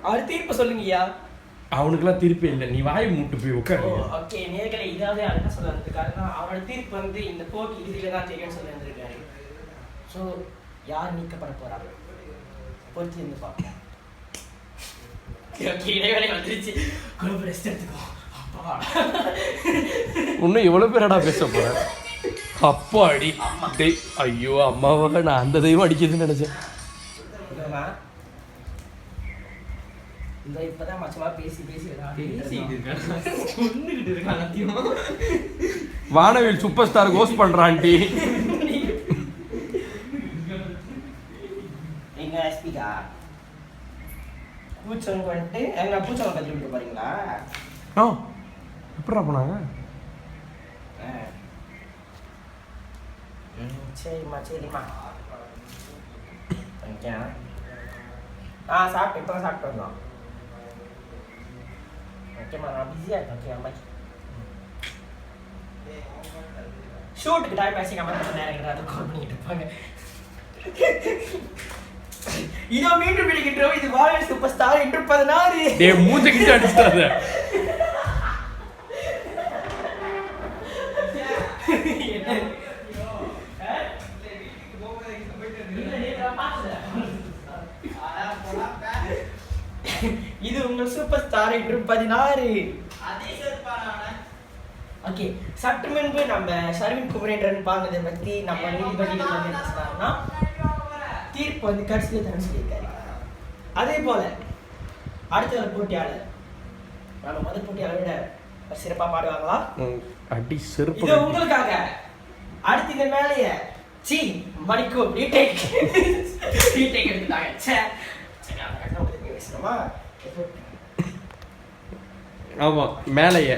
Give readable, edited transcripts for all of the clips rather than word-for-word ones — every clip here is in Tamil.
அவர் தீர்ப்பு சொல்லுங்கய்யா. அவனுக்குலாம் தீர்ப்பே இல்லை, நீ வாய் மூட்டு போய் உட்காரு. ஓகே நேர்களை இதாவது என்ன சொல்ல வந்திருக்காருன்னா அவரோட தீர்ப்பு வந்து இந்த போட்டி இறுதியில தான் தெரியும்னு சொல்ல வந்திருக்காரு. ஸோ யார் நீக்கப்பட போறாங்க பொறுத்து இருந்து பார்ப்போம். ஓகே இடைவேளை வந்துருச்சு, குரூப் ரெஸ்ட் எடுத்துக்கோ. இன்னும் எவ்வளோ பேரடா பேச போகிறேன். அப்பா அடி டேய், ஐயோ அம்மாவாக நான் அந்த தெய்வம் அடிக்குதுன்னு நினச்சேன். இந்த இப்பதான் மச்சமா பேசி வானவில் சூப்பர் ஸ்டார் கோஸ்ட் பண்றான்டி. எங்க எஸ்பிகா பூச்சவங்க வந்துட்டு எங்க பூச்சவங்க பத்தி விட்டு போறீங்களா? எப்படா போனாங்க? சரிம்மா சரிம்மா. சாப்பிட்டு இப்போ சாப்பிட்டு வந்தோம். ஓகேம்மா நான் பிஸியாக இருக்கேன். ஓகே அம்மா ஷூட்டுக்கு டைம் ஆச்சு, அம்மா நேரம் அதை கால் பண்ணிக்கிட்டு இருப்பாங்க. இதோ மீண்டும் பிடிக்கிட்டோம். இது வானவில் சூப்பர் ஸ்டார் என்று 16. டேய் மூஞ்ச கிட்ட அடிச்சாத. இது உங்கள் சூப்பர் ஸ்டார் என்று 16. ஓகே சற்று முன்பு நம்ம ஷர்வின் குமரேந்திரன் பாடுறதை பற்றி நம்ம நீதிபதிகள் வந்து என்ன சொன்னாங்கன்னா தீர்ப்பு வந்து கடைசியில் தரேன்னு சொல்லியிருக்காரு. அதே போல அடுத்த ஒரு போட்டியாளர் நம்ம முதல் போட்டியாளரை விட சிறப்பாக பாடுவாங்களா? அடி செருப்பு. இது உங்களுக்காக. அடுத்து இந்த மேலேயே சி மணிக்கு ரீடேக் எடுத்துட்டாங்க. ஆமா மேலைய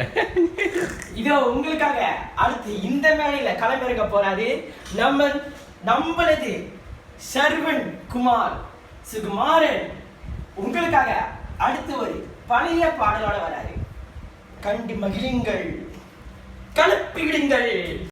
இதோ உங்களுக்காக அடுத்து இந்த மேலையில களமிறங்க போறாரு நம்மளது ஷர்வன் குமார் சுகுமாரன். உங்களுக்காக அடுத்து ஒரு பழைய பாடலோட வராரு. கண்டு மகிழுங்கள், கலப்பி விடுங்கள்.